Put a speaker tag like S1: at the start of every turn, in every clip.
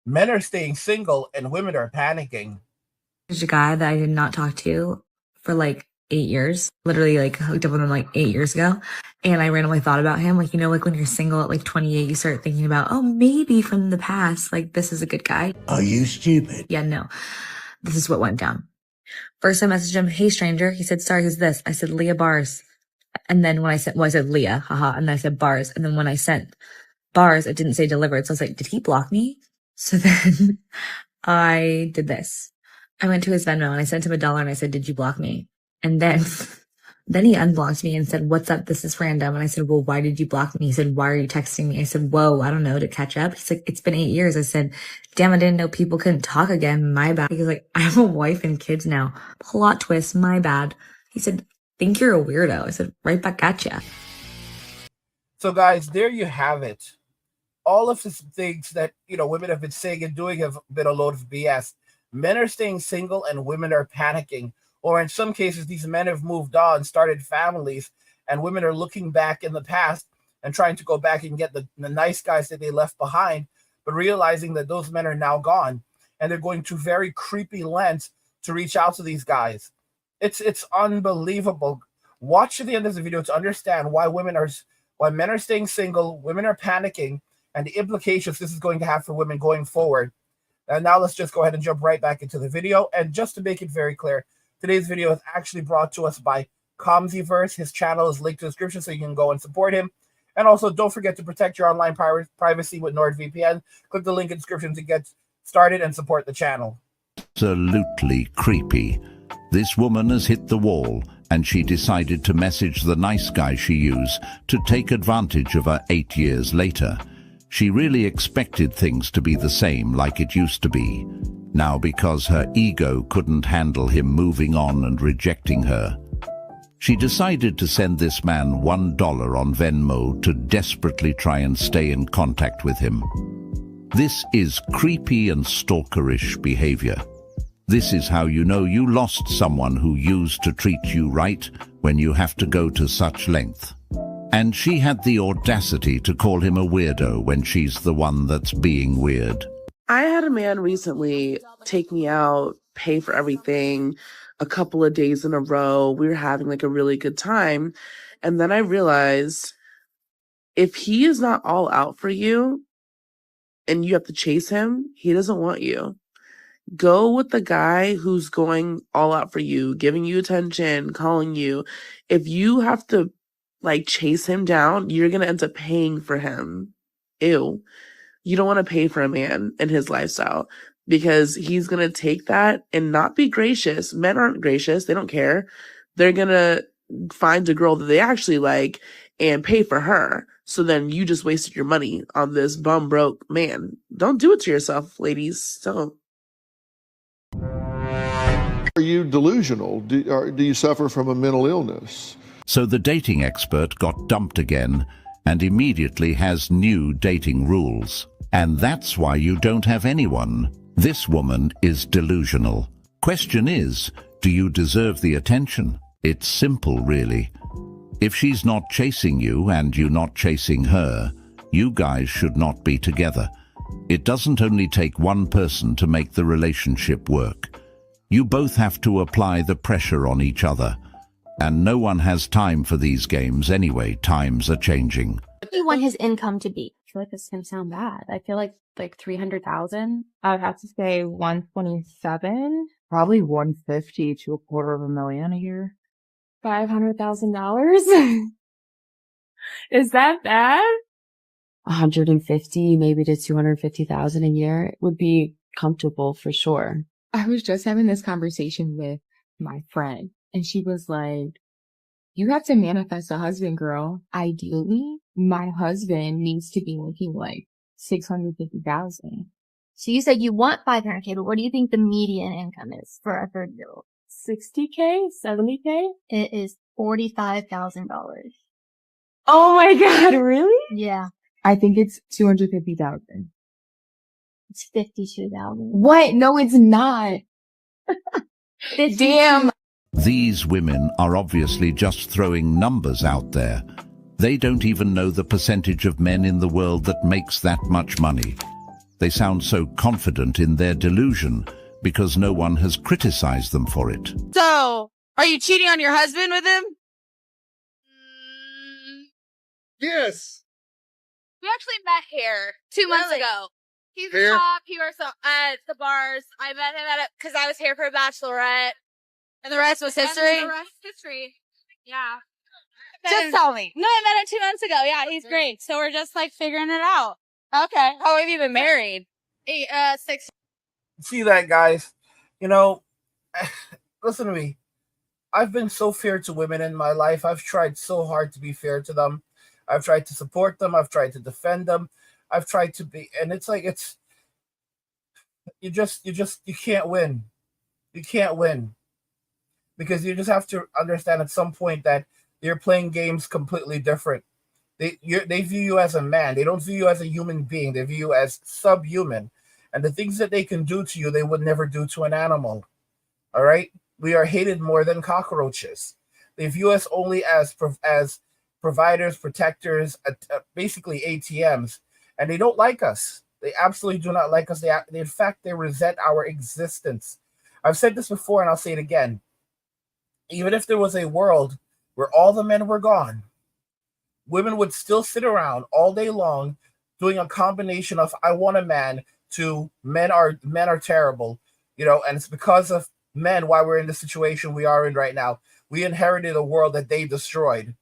S1: Men are staying single and women are panicking.
S2: There's a guy that I did not talk to for like 8 years. Literally, like hooked up with him like 8 years ago. And I randomly thought about him. Like, like when you're single at like 28, you start thinking about, oh, maybe from the past, like this is a good guy.
S3: Are you stupid?
S2: Yeah, no. This is what went down. First, I messaged him, hey, stranger. He said, sorry, who's this? I said, Leah Bars. And then when I said, I said Leah, haha. And then I said Bars. And then when I sent Bars, it didn't say delivered. So I was like, did he block me? So then I did this. I went to his Venmo and I sent him $1 and I said, did you block me? And then he unblocked me and said, what's up? This is random. And I said, well, why did you block me? He said, why are you texting me? I said, whoa, I don't know, to catch up. He's like, it's been 8 years. I said, damn, I didn't know people couldn't talk again. My bad. He was like, I have a wife and kids now. Plot twist. My bad. He said, think you're a weirdo. I said, right back at ya.
S1: So guys, there you have it. All of the things that, women have been saying and doing have been a load of BS. Men are staying single and women are panicking. Or in some cases, these men have moved on, started families, and women are looking back in the past and trying to go back and get the nice guys that they left behind, but realizing that those men are now gone. And they're going to very creepy lengths to reach out to these guys. It's unbelievable. Watch to the end of the video to understand why men are staying single, women are panicking, and the implications this is going to have for women going forward. And now let's just go ahead and jump right back into the video. And just to make it very clear, today's video is actually brought to us by Comsyverse. His channel is linked in the description so you can go and support him. And also, don't forget to protect your online privacy with NordVPN. Click the link in the description to get started and support the channel.
S4: Absolutely creepy. This woman has hit the wall, and she decided to message the nice guy she used to take advantage of her 8 years later. She really expected things to be the same like it used to be. Now, because her ego couldn't handle him moving on and rejecting her, she decided to send this man $1 on Venmo to desperately try and stay in contact with him. This is creepy and stalkerish behavior. This is how you know you lost someone who used to treat you right when you have to go to such length. And she had the audacity to call him a weirdo when she's the one that's being weird.
S5: I had a man recently take me out, pay for everything, a couple of days in a row. We were having like a really good time. And then I realized if he is not all out for you and you have to chase him, he doesn't want you. Go with the guy who's going all out for you, giving you attention, calling you. If you have to chase him down, you're going to end up paying for him. Ew. You don't want to pay for a man in his lifestyle because he's going to take that and not be gracious. Men aren't gracious. They don't care. They're going to find a girl that they actually like and pay for her. So then you just wasted your money on this bum broke man. Don't do it to yourself, ladies. Don't.
S6: Are you delusional? Do you suffer from a mental illness?
S4: So the dating expert got dumped again and immediately has new dating rules. And that's why you don't have anyone. This woman is delusional. Question is, do you deserve the attention? It's simple, really. If she's not chasing you and you're not chasing her, you guys should not be together. It doesn't only take one person to make the relationship work. You both have to apply the pressure on each other. And no one has time for these games anyway. Times are changing.
S7: What do you want his income to be? I feel like this is going to sound bad. I feel like 300,000.
S8: I would have to say 127. Probably 150 to $250,000 a year.
S7: $500,000? Is that bad?
S9: 150, maybe to 250,000 a year would be comfortable for sure.
S8: I was just having this conversation with my friend, and she was like, you have to manifest a husband, girl. Ideally, my husband needs to be making like 650,000.
S7: So you said you want 500K, but what do you think the median income is for a 30-year-old?
S8: 60K? 70K?
S7: It is $45,000.
S8: Oh my God, really?
S7: Yeah.
S8: I think it's 250,000.
S7: It's 52,000.
S8: What? No, it's not. Damn.
S4: These women are obviously just throwing numbers out there. They don't even know the percentage of men in the world that makes that much money. They sound so confident in their delusion because no one has criticized them for it.
S3: So, are you cheating on your husband with him?
S6: Yes.
S10: We actually met here 2 months ago. He's
S6: Here?
S10: a cop. He works at the bars. I met him at it because I was here for a bachelorette.
S3: And the rest was history?
S10: And the rest is history. Yeah.
S3: Just tell me.
S10: No, I met him 2 months ago. Yeah, he's great. So we're just like figuring it out.
S3: Okay. How long have you been married?
S10: 6.
S1: See that, guys? You know, listen to me. I've been so fair to women in my life. I've tried so hard to be fair to them. I've tried to support them. I've tried to defend them. I've tried to be, and it's like, you can't win. You can't win because you just have to understand at some point that you're playing games completely different. They view you as a man. They don't view you as a human being. They view you as subhuman, and the things that they can do to you, they would never do to an animal. All right, we are hated more than cockroaches. They view us only as providers, protectors, basically ATMs, and they don't like us. They absolutely do not like us. They in fact, they resent our existence. I've said this before, and I'll say it again. Even if there was a world where all the men were gone, women would still sit around all day long doing a combination of "I want a man" to men are terrible, and it's because of men why we're in the situation we are in right now. We inherited a world that they destroyed.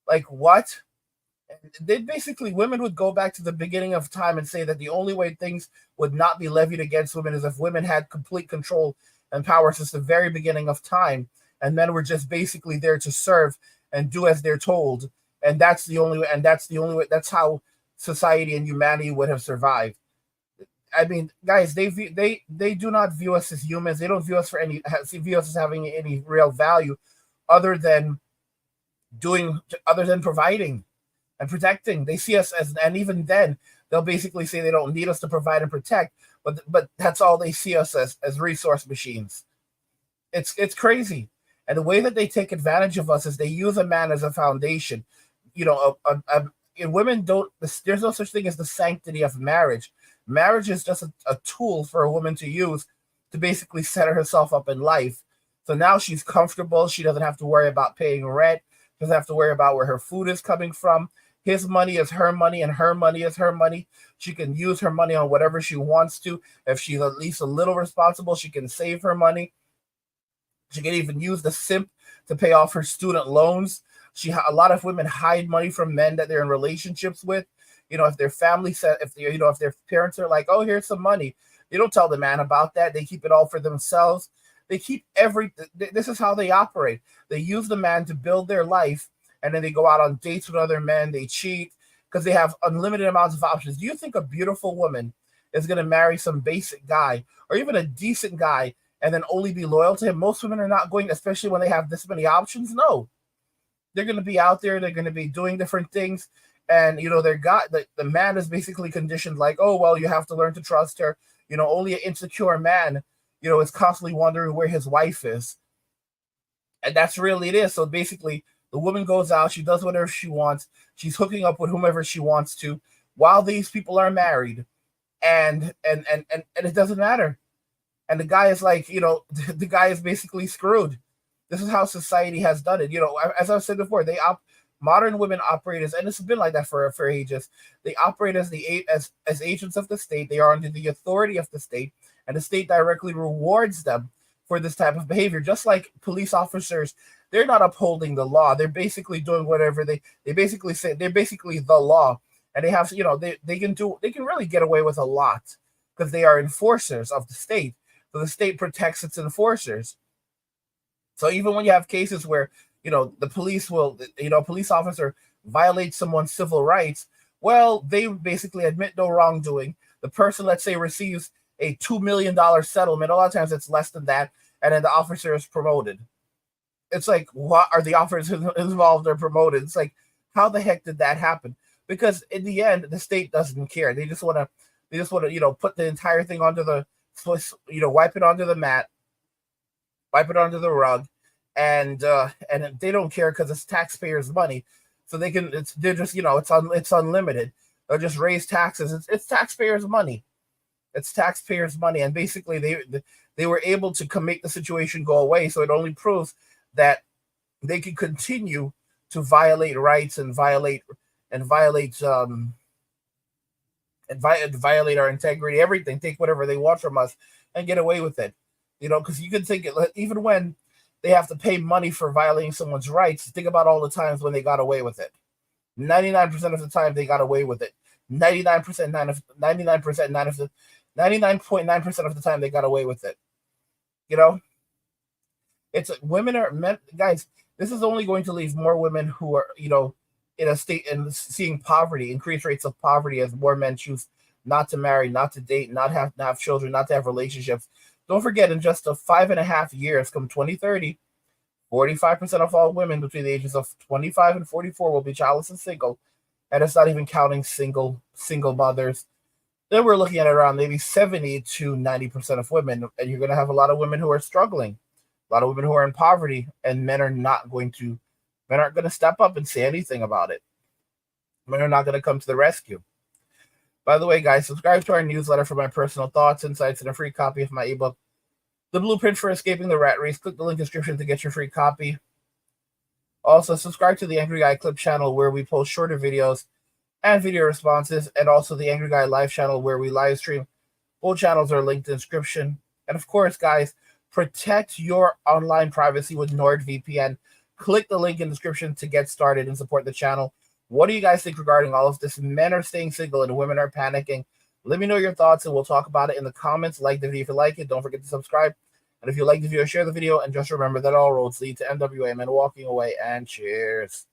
S1: Like what? They basically, women would go back to the beginning of time and say that the only way things would not be levied against women is if women had complete control and power since the very beginning of time, and men were just basically there to serve and do as they're told. And that's the only way. And that's the only way. That's how society and humanity would have survived. I mean, guys, they do not view us as humans. They don't view us view us as having any real value, other than providing and protecting. They see us as, and even then, they'll basically say they don't need us to provide and protect, but that's all they see us as resource machines. It's crazy, and the way that they take advantage of us is they use a man as a foundation. Women don't. There's no such thing as the sanctity of marriage. Marriage is just a tool for a woman to use to basically set herself up in life. So now she's comfortable. She doesn't have to worry about paying rent. Doesn't have to worry about where her food is coming from. His money is her money, and her money is her money. She can use her money on whatever she wants to. If she's at least a little responsible, she can save her money. She can even use the simp to pay off her student loans. A lot of women hide money from men that they're in relationships with. If their family said, if their parents are like, "Oh, here's some money," they don't tell the man about that. They keep it all for themselves. They keep this is how they operate. They use the man to build their life, and then they go out on dates with other men. They cheat because they have unlimited amounts of options. Do you think a beautiful woman is going to marry some basic guy or even a decent guy and then only be loyal to him? Most women are not going, especially when they have this many options. No, they're going to be out there. They're going to be doing different things. And, the man is basically conditioned like, "Oh, well, you have to learn to trust her." Only an insecure man, is constantly wondering where his wife is. And that's really it is. So basically, the woman goes out, she does whatever she wants. She's hooking up with whomever she wants to while these people are married. And it doesn't matter. And the guy is like, the guy is basically screwed. This is how society has done it. As I've said before, modern women operate as, and it's been like that for ages. They operate as as agents of the state. They are under the authority of the state, and the state directly rewards them for this type of behavior. Just like police officers, they're not upholding the law. They're basically doing whatever they basically say. They're basically the law, and they have they can really get away with a lot because they are enforcers of the state. So the state protects its enforcers. So even when you have cases where the police will, police officer violates someone's civil rights, well, they basically admit no wrongdoing. The person, let's say, receives a $2 million settlement. A lot of times it's less than that, and then the officer is promoted. It's like, what are the officers involved or promoted? It's like, how the heck did that happen? Because in the end, the state doesn't care. They just want to, put the entire thing onto the, wipe it onto the mat, wipe it onto the rug, and they don't care because it's taxpayers' money, so they can. It's unlimited. They'll just raise taxes. It's taxpayers' money. It's taxpayers' money, and basically they were able to make the situation go away. So it only proves that they can continue to violate rights and violate violate our integrity, everything, take whatever they want from us and get away with it. Because you can think it, even when they have to pay money for violating someone's rights, think about all the times when they got away with it. 99% of the time they got away with it. 99.9% of the time they got away with it. It's women are men, guys. This is only going to leave more women who are, in a state and seeing poverty, increased rates of poverty as more men choose not to marry, not to date, not have children, not to have relationships. Don't forget, in just 5.5 years, come 2030, 45% of all women between the ages of 25 and 44 will be childless and single, and it's not even counting single mothers. Then we're looking at around maybe 70 to 90% of women, and you're going to have a lot of women who are struggling, a lot of women who are in poverty, and men aren't going to step up and say anything about it. Men are not going to come to the rescue. By the way, guys, subscribe to our newsletter for my personal thoughts, insights, and a free copy of my ebook, The Blueprint for Escaping the Rat Race. Click the link in the description to get your free copy. Also, subscribe to the Angry Guy Clip channel, where we post shorter videos and video responses, and also the Angry Guy Live channel, where we live stream. Both channels are linked in the description. And of course, guys, protect your online privacy with NordVPN. Click the link in the description to get started and support the channel. What do you guys think regarding all of this? Men are staying single and women are panicking. Let me know your thoughts, and we'll talk about it in the comments. Like the video if you like it. Don't forget to subscribe. And if you like the video, share the video. And just remember that all roads lead to NWA Men walking away. And cheers.